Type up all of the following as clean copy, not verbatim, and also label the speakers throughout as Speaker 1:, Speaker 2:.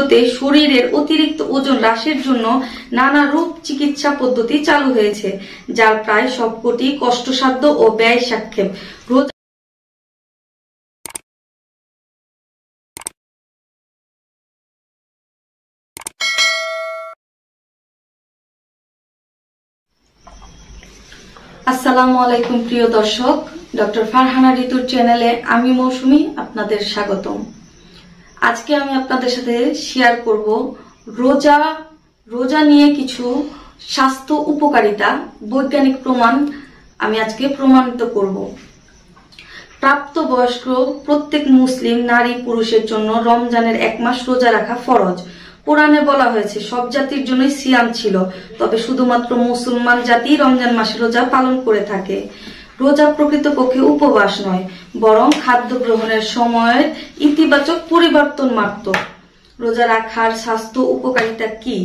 Speaker 1: দেশগুলোতে শরীরের অতিরিক্ত ওজন হ্রাসের জন্য নানা রূপ চিকিৎসা পদ্ধতি চালু হয়েছে, যার প্রায় সবকটি কষ্টসাধ্য ও ব্যয় সাপেক্ষ। আসসালামু আলাইকুম প্রিয় দর্শক, ডক্টর ফারহানা ঋতুর চ্যানেলে আমি মৌসুমী আপনাদের স্বাগতম। আজকে আমি আপনাদের সাথে শেয়ার করব রোজা নিয়ে কিছু স্বাস্থ্য উপকারিতা, বৈজ্ঞানিক প্রমাণ আমি আজকে প্রমাণিত করব। প্রাপ্তবয়স্ক প্রত্যেক মুসলিম নারী পুরুষের জন্য রমজানের 1 মাস রোজা রাখা ফরজ। কোরআনে বলা হয়েছে সব জাতির জন্যই সিয়াম ছিল, তবে শুধুমাত্র মুসলমান জাতি রমজান মাসে রোজা পালন করে থাকে। রোজা প্রকৃতপক্ষে উপবাস নয়, বরং খাদ্য গ্রহণের সময়ের ইতিবাচক পরিবর্তন মাত্র। রোজা রাখার স্বাস্থ্য উপকারিতা কি?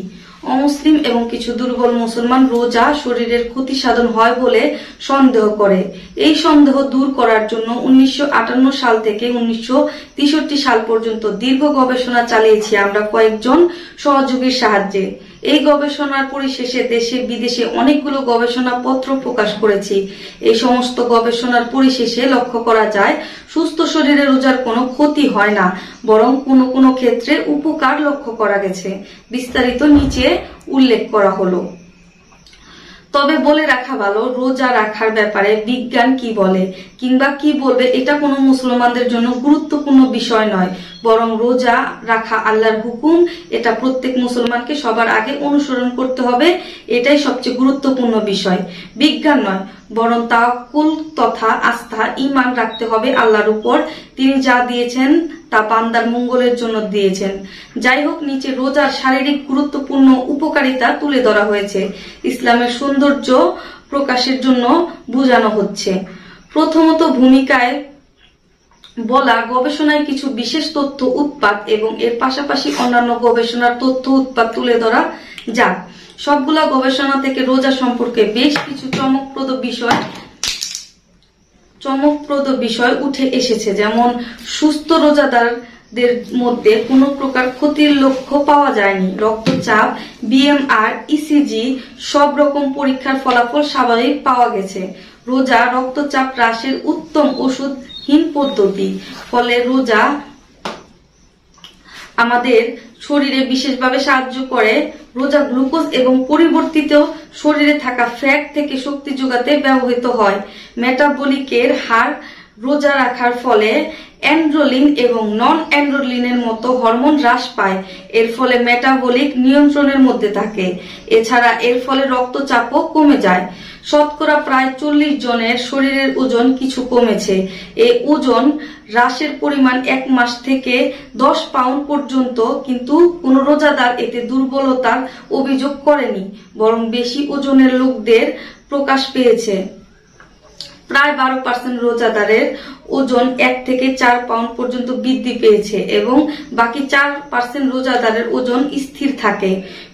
Speaker 1: অমুসলিম এবং কিছু দুর্বল মুসলমান রোজা শরীরের ক্ষতি সাধন হয় বলে সন্দেহ করে। এই সন্দেহ দূর করার জন্য 1958 সাল থেকে 1963 সাল পর্যন্ত দীর্ঘ গবেষণা চালিয়েছি আমরা কয়েকজন সহযোগীর সাহায্যে। এই গবেষণার পরিশেষে দেশে বিদেশে অনেকগুলো গবেষণা পত্র প্রকাশ করেছি। এই সমস্ত গবেষণার পরিশেষে লক্ষ্য করা যায় সুস্থ শরীরে রোজার কোনো ক্ষতি হয় না, বরং কোনো কোনো ক্ষেত্রে উপকার লক্ষ্য করা গেছে। বিস্তারিত নিচে উল্লেখ করা হলো। তবে বলে রাখা ভালো, রোজা রাখার ব্যাপারে বিজ্ঞান কি বলে কিংবা কি বলবে এটা কোনো মুসলমানদের জন্য গুরুত্বপূর্ণ বিষয় নয়, বরং রোজা রাখা আল্লাহর হুকুম, এটা প্রত্যেক মুসলমানকে সবার আগে অনুসরণ করতে হবে, এটাই সবচেয়ে গুরুত্বপূর্ণ বিষয়। বিজ্ঞান নয়, বরং তাওয়াক্কুল তথা আস্থা, ঈমান রাখতে হবে আল্লাহর উপর। তিনি যা দিয়েছেন তা বান্দার মঙ্গলের জন্য দিয়েছেন। যাই হোক, নিচে রোজার শারীরিক গুরুত্বপূর্ণ উপকারিতা তুলে ধরা হয়েছে, ইসলামের সৌন্দর্য প্রকাশের জন্য বোঝানো হচ্ছে। প্রথমত, ভূমিকায় বলা গবেষণায় কিছু বিশেষ তথ্য উৎপাদ এবং এর পাশাপাশি অন্যান্য গবেষণার তথ্য উৎপাদ তুলে ধরা যাক। সবগুলা গবেষণা থেকে রোজা সম্পর্কে বেশ কিছু চমকপ্রদ বিষয় উঠে এসেছে, যেমন সুস্থ রোজাদারদের মধ্যে কোনো প্রকার ক্ষতির লক্ষ্য পাওয়া যায়নি। রক্তচাপ, বিএমআর, ইসিজি সব রকম পরীক্ষার ফলাফল স্বাভাবিক পাওয়া গেছে। রোজা রক্তচাপ হ্রাসের উত্তম ওষুধহীন পদ্ধতি। ফলে রোজা আমাদের শরীরে বিশেষভাবে সাহায্য করে। রোজা গ্লুকোজ এবং পরিবর্তিত শরীরে থাকা ফ্যাট থেকে শক্তি যোগাতে ব্যবহৃত হয়। মেটাবলিকের হার রোজা রাখার ফলে অ্যান্ড্রোলিন এবং নন অ্যান্ড্রোলিনের মতো হরমোন হ্রাস পায়। এর ফলে মেটাবলিক নিয়ন্ত্রণের মধ্যে থাকে। এছাড়া এর ফলে রক্তচাপও কমে যায়। শতকরা প্রায় 40 জনের শরীরের ওজন কিছু কমেছে। এই ওজন হ্রাসের পরিমাণ 1 মাস থেকে 10 পাউন্ড পর্যন্ত, কিন্তু কোন রোজাদার এতে দুর্বলতার অভিযোগ করেনি, বরং বেশি ওজনের লোকদের প্রকাশ পেয়েছে। প্রায় 12% রোজাদারের ওজন 1 থেকে 4 পাউন্ড পর্যন্ত বৃদ্ধি পেয়েছে এবং বাকি 4% রোজাদারের ওজন স্থির থাকে।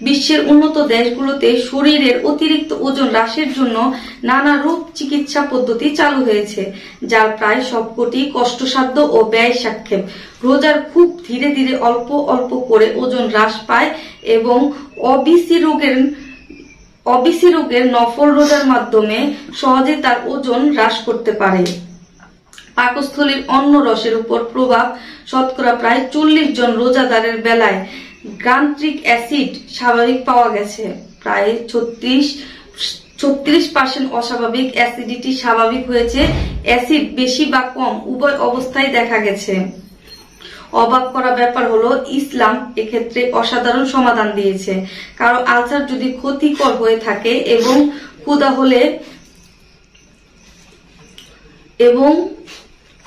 Speaker 1: বিশ্বের উন্নত দেশগুলোতে শরীরের অতিরিক্ত ওজন হ্রাসের জন্য নানা রূপ চিকিৎসা পদ্ধতি চালু হয়েছে, যার প্রায় সবকটি কষ্টসাধ্য ও ব্যয় সাপেক্ষ। রোজার খুব ধীরে ধীরে অল্প অল্প করে ওজন হ্রাস পায় এবং অবিসি রোগের নফল রোজার মাধ্যমে সহজে তার ওজন হ্রাস করতে পারে। পাকস্থলীর অন্ন রসের উপর প্রভাব। শতকরা প্রায় 40 জন রোজাদারের বেলায় গ্যাস্ট্রিক অ্যাসিড স্বাভাবিক পাওয়া গেছে। প্রায় 36% অস্বাভাবিক অ্যাসিডিটি স্বাভাবিক হয়েছে। অ্যাসিড বেশি বা কম উভয় অবস্থায় দেখা গেছে। অবাক করা ব্যাপার হলো, ইসলাম এক্ষেত্রে অসাধারণ সমাধান দিয়েছে। কারো আলসার যদি ক্ষতিকর হয়ে থাকে এবং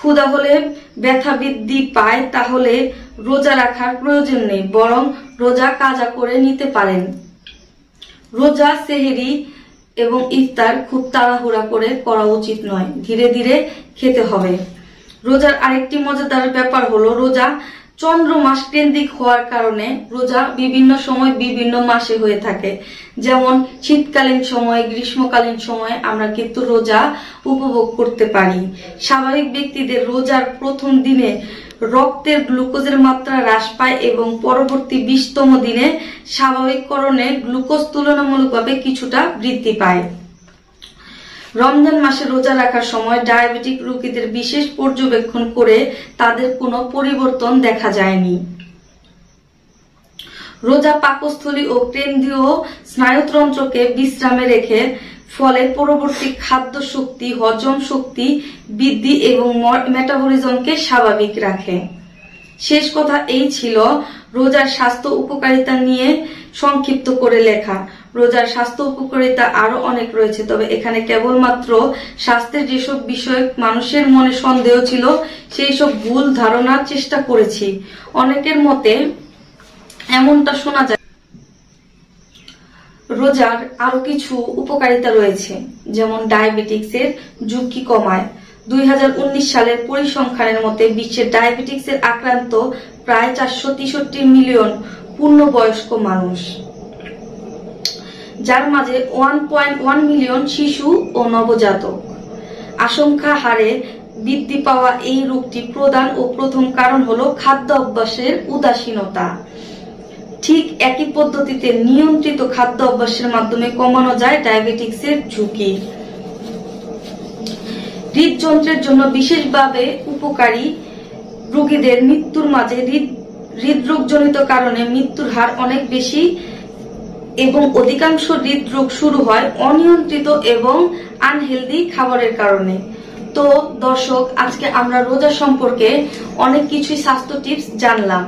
Speaker 1: ক্ষুধা হলে ব্যথা বৃদ্ধি পায়, তাহলে রোজা রাখার প্রয়োজন নেই, বরং রোজা কাজা করে নিতে পারেন। রোজা, সেহরি এবং ইফতার খুব তাড়াহুড়া করে করা উচিত নয়, ধীরে ধীরে খেতে হবে। রোজার আরেকটি মজাদার ব্যাপার হলো, রোজা চন্দ্র মাস কেন্দ্রিক হওয়ার কারণে রোজা বিভিন্ন সময় বিভিন্ন মাসে হয়ে থাকে। যেমন শীতকালীন সময়ে, গ্রীষ্মকালীন সময়ে আমরা কিন্তু রোজা উপভোগ করতে পারি। স্বাভাবিক ব্যক্তিদের রোজার প্রথম দিনে রক্তের গ্লুকোজের মাত্রা হ্রাস পায় এবং পরবর্তী 20তম দিনে স্বাভাবিককরণে গ্লুকোজ তুলনামূলকভাবে কিছুটা বৃদ্ধি পায়। রমজান মাসে রোজা রাখার সময় ডায়াবেটিক রোগীদের বিশেষ পর্যবেক্ষণ করে তাদের কোনো পরিবর্তন দেখা যায়নি। রোজা পাকস্থলী ও কেন্দ্রীয় স্নায়ুতন্ত্রকে বিশ্রামে রেখে ফলে পরবর্তী খাদ্য শক্তি, হজম শক্তি বৃদ্ধি এবং মেটাবলিজমকে স্বাভাবিক রাখে। শেষ কথা এই ছিল রোজার স্বাস্থ্য উপকারিতা নিয়ে সংক্ষিপ্ত করে লেখা। রোজার স্বাস্থ্য উপকারিতা আরো অনেক রয়েছে, তবে এখানে কেবলমাত্র স্বাস্থ্যের যেসব বিষয় মানুষের মনে সন্দেহ ছিল সেই সব ভুল ধারণার চেষ্টা করেছি। অনেকের মতে এমনটা শোনা যায় রোজার আরো কিছু উপকারিতা রয়েছে, যেমন ডায়াবেটিক্সের ঝুঁকি কমায়। 2019 সালের পরিসংখ্যানের মতে বিশ্বের ডায়াবেটিক্সের আক্রান্ত প্রায় 463 মিলিয়ন পূর্ণবয়স্ক মানুষ, যার মাঝে 1.1 মিলিয়ন শিশু ও নবজাতক। আশঙ্কা হারে বৃদ্ধি পাওয়া এই রোগটি প্রধান ও প্রথম কারণ হলো খাদ্য অভ্যাসের উদাসীনতা। ঠিক একই পদ্ধতিতে নিয়ন্ত্রিত খাদ্য অভ্যাসের মাধ্যমে কমানো যায় ডায়াবেটিক্সের ঝুঁকি। হৃদযন্ত্রের জন্য বিশেষভাবে উপকারী। রোগীদের মৃত্যুর মাঝে হৃদরোগজনিত কারণে মৃত্যুর হার অনেক বেশি এবং অধিকাংশ হৃদরোগ শুরু হয় অনিয়ন্ত্রিত এবং আনহেলদি খাবারের কারণে। তো দর্শক, আজকে আমরা রোজা সম্পর্কে অনেক কিছুই স্বাস্থ্য টিপস জানলাম।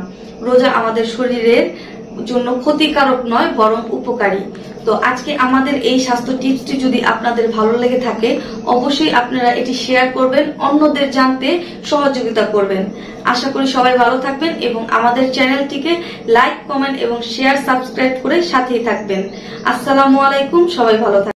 Speaker 1: রোজা আমাদের শরীরের জন্য ক্ষতিকারক নয়, বরং উপকারী। তো আজকে আমাদের এই স্বাস্থ্য টিপসটি যদি আপনাদের ভালো লেগে থাকে অবশ্যই আপনারা এটি শেয়ার করবেন, অন্যদের জানতে সহযোগিতা করবেন। আশা করি সবাই ভালো থাকবেন এবং আমাদের চ্যানেলটিকে লাইক, কমেন্ট এবং শেয়ার, সাবস্ক্রাইব করে সাথেই থাকবেন। আসসালামু আলাইকুম, সবাই ভালো থাকবেন।